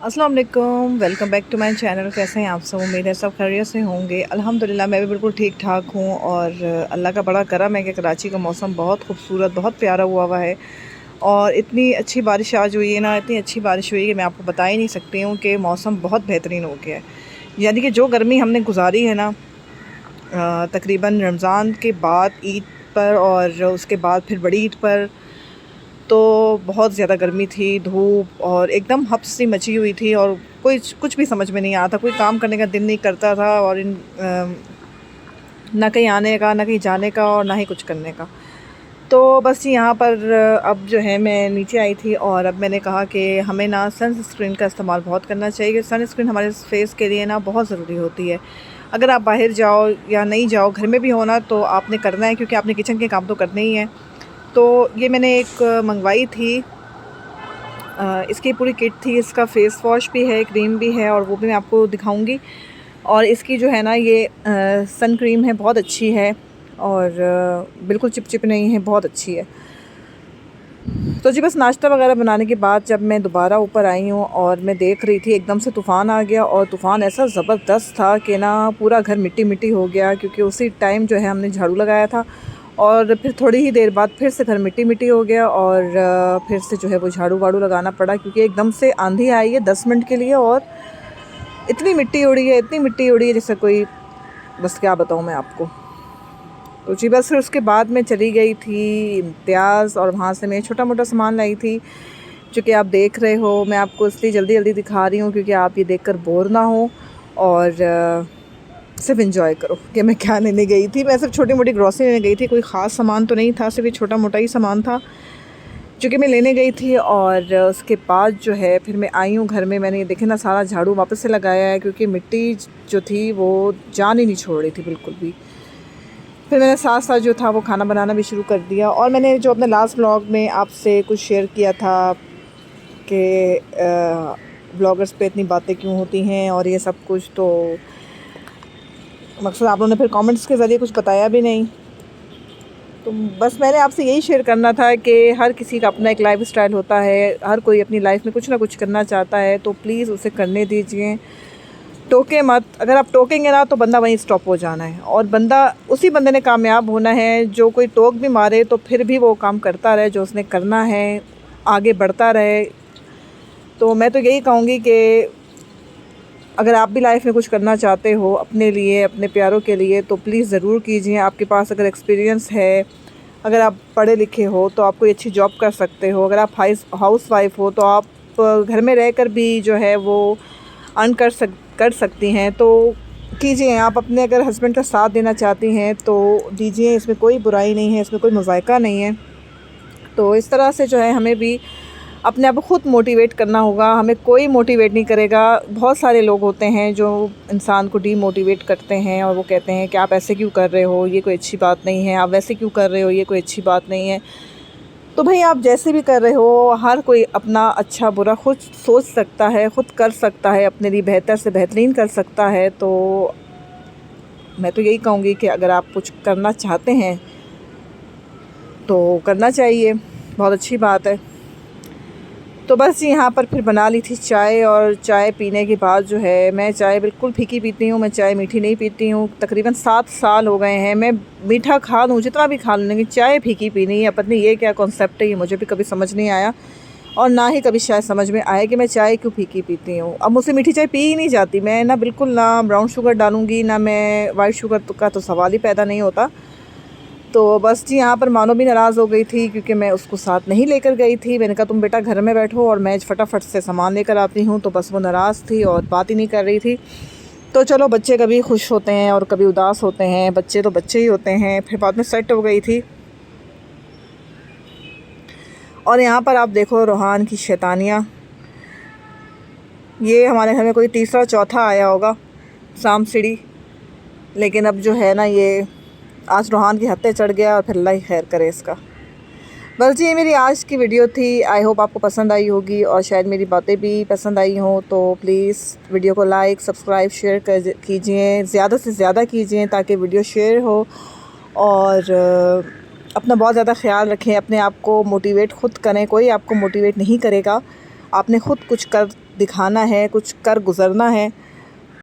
अस्सलाम वालेकुम, welcome back to my channel. कैसे हैं आप सब? उम्मीद है सब खैरियत से होंगे। अल्हम्दुलिल्लाह मैं भी बिल्कुल ठीक ठाक हूँ और अल्लाह का बड़ा करम है कि कराची का मौसम बहुत खूबसूरत, बहुत प्यारा हुआ है और इतनी अच्छी बारिश आज हुई है ना, इतनी अच्छी बारिश हुई है कि मैं आपको बता ही नहीं सकती हूँ कि मौसम बहुत बेहतरीन हो गया है। यानी कि जो गर्मी हमने गुजारी है ना तकरीबन रमज़ान के बाद ईद पर और उसके बाद फिर बड़ी ईद पर, तो बहुत ज़्यादा गर्मी थी, धूप और एकदम हब्स सी मची हुई थी और कोई कुछ भी समझ में नहीं आता, कोई काम करने का दिल नहीं करता था और ना कहीं आने का, ना कहीं जाने का और ना ही कुछ करने का। तो बस यहाँ पर अब जो है मैं नीचे आई थी और अब मैंने कहा कि हमें ना सनस्क्रीन का इस्तेमाल बहुत करना चाहिए। सनस्क्रीन हमारे फेस के लिए ना बहुत ज़रूरी होती है। अगर आप बाहर जाओ या नहीं जाओ, घर में भी हो ना, तो आपने करना है क्योंकि आपने किचन के काम तो करने ही हैं। तो ये मैंने एक मंगवाई थी, इसकी पूरी किट थी। इसका फ़ेस वॉश भी है, क्रीम भी है और वो भी मैं आपको दिखाऊंगी। और इसकी जो है ना ये सन क्रीम है, बहुत अच्छी है और बिल्कुल चिपचिप नहीं है, बहुत अच्छी है। तो जी बस नाश्ता वगैरह बनाने के बाद जब मैं दोबारा ऊपर आई हूँ और मैं देख रही थी, एकदम से तूफ़ान आ गया और तूफ़ान ऐसा ज़बरदस्त था कि ना पूरा घर मिट्टी मिट्टी हो गया, क्योंकि उसी टाइम जो है हमने झाड़ू लगाया था और फिर थोड़ी ही देर बाद फिर से घर मिट्टी मिट्टी हो गया और फिर से जो है वो झाड़ू वाड़ू लगाना पड़ा, क्योंकि एकदम से आंधी आई है 10 मिनट के लिए और इतनी मिट्टी उड़ी है, इतनी मिट्टी उड़ी है जैसे कोई, बस क्या बताऊँ मैं आपको। तो जी बस फिर उसके बाद मैं चली गई थी इम्तियाज़ और वहाँ से मैं छोटा मोटा सामान लाई थी, जो कि आप देख रहे हो। मैं आपको इसलिए जल्दी जल्दी दिखा रही हूँ क्योंकि आप ये देखकर बोर ना हो और सिर्फ एंजॉय करो कि मैं क्या लेने गई थी। मैं सिर्फ छोटी मोटी ग्रॉसरी लेने गई थी, कोई ख़ास सामान तो नहीं था, सिर्फ ये छोटा मोटा ही सामान था जो कि मैं लेने गई थी। और उसके बाद जो है फिर मैं आई हूँ घर में। मैंने ये देखे ना सारा झाड़ू वापस से लगाया है, क्योंकि मिट्टी जो थी वो जान ही नहीं छोड़ रही थी बिल्कुल भी। फिर मैंने साथ साथ जो था वो खाना बनाना भी शुरू कर दिया। और मैंने जो अपने लास्ट व्लॉग में आपसे कुछ शेयर किया था कि ब्लॉगर्स पे इतनी बातें क्यों होती हैं और ये सब कुछ, तो मकसद आप लोगों ने फिर कमेंट्स के ज़रिए कुछ बताया भी नहीं। तो बस मैंने आपसे यही शेयर करना था कि हर किसी का अपना एक लाइफ स्टाइल होता है, हर कोई अपनी लाइफ में कुछ ना कुछ करना चाहता है, तो प्लीज़ उसे करने दीजिए, टोके मत। अगर आप टोकेंगे ना तो बंदा वहीं स्टॉप हो जाना है और बंदा उसी बंदे ने कामयाब होना है जो कोई टोक भी मारे तो फिर भी वो काम करता रहे जो उसने करना है, आगे बढ़ता रहे। तो मैं तो यही कहूँगी कि अगर आप भी लाइफ में कुछ करना चाहते हो अपने लिए, अपने प्यारों के लिए, तो प्लीज़ ज़रूर कीजिए। आपके पास अगर एक्सपीरियंस है, अगर आप पढ़े लिखे हो तो आप कोई अच्छी जॉब कर सकते हो। अगर आप हाउस वाइफ हो तो आप घर में रहकर भी जो है वो अर्न कर सकती हैं, तो कीजिए। आप अपने अगर हस्बैंड का साथ देना चाहती हैं तो दीजिए, इसमें कोई बुराई नहीं है, इसमें कोई मज़ायका नहीं है। तो इस तरह से जो है हमें भी अपने आप को ख़ुद मोटिवेट करना होगा, हमें कोई मोटिवेट नहीं करेगा। बहुत सारे लोग होते हैं जो इंसान को डीमोटिवेट करते हैं और वो कहते हैं कि आप ऐसे क्यों कर रहे हो, ये कोई अच्छी बात नहीं है, आप वैसे क्यों कर रहे हो, ये कोई अच्छी बात नहीं है। तो भाई आप जैसे भी कर रहे हो, हर कोई अपना अच्छा बुरा खुद सोच सकता है, ख़ुद कर सकता है, अपने लिए बेहतर से बेहतरीन कर सकता है। तो मैं तो यही कहूँगी कि अगर आप कुछ करना चाहते हैं तो करना चाहिए, बहुत अच्छी बात है। तो बस यहाँ पर फिर बना ली थी चाय और चाय पीने के बाद जो है, मैं चाय बिल्कुल फीकी पीती हूँ, मैं चाय मीठी नहीं पीती हूँ। तकरीबन 7 साल हो गए हैं, मैं मीठा खा लूँ जितना भी खा लूँ, लेकिन चाय फीकी पीनी है। पता नहीं ये क्या कॉन्सेप्ट है, ये मुझे भी कभी समझ नहीं आया और ना ही कभी शायद समझ में आए कि मैं चाय क्यों फीकी पीती हूँ। अब मुझसे मीठी चाय पी ही नहीं जाती, मैं ना बिल्कुल ना ब्राउन शुगर डालूँगी, ना मैं वाइट शुगर का तो सवाल ही पैदा नहीं होता। तो बस जी यहाँ पर मानो भी नाराज़ हो गई थी क्योंकि मैं उसको साथ नहीं लेकर गई थी। मैंने कहा तुम बेटा घर में बैठो और मैं फटाफट से सामान लेकर आती हूँ, तो बस वो नाराज़ थी और बात ही नहीं कर रही थी। तो चलो, बच्चे कभी खुश होते हैं और कभी उदास होते हैं, बच्चे तो बच्चे ही होते हैं। फिर बाद में सेट हो गई थी। और यहाँ पर आप देखो रोहान की शैतानियाँ, ये हमारे घर में कोई तीसरा चौथा आया होगा शाम सीढ़ी, लेकिन अब जो है ना ये आज रोहान की हत्या चढ़ गया और फिर अल्लाह ही खैर करे इसका। बस जी ये मेरी आज की वीडियो थी, आई होप आपको पसंद आई होगी और शायद मेरी बातें भी पसंद आई हों। तो प्लीज़ वीडियो को लाइक, सब्सक्राइब, शेयर कीजिए, ज़्यादा से ज़्यादा कीजिए ताकि वीडियो शेयर हो। और अपना बहुत ज़्यादा ख्याल रखें, अपने आप को मोटिवेट ख़ुद करें, कोई आपको मोटिवेट नहीं करेगा, आपने ख़ुद कुछ दिखाना है, कुछ कर गुज़रना है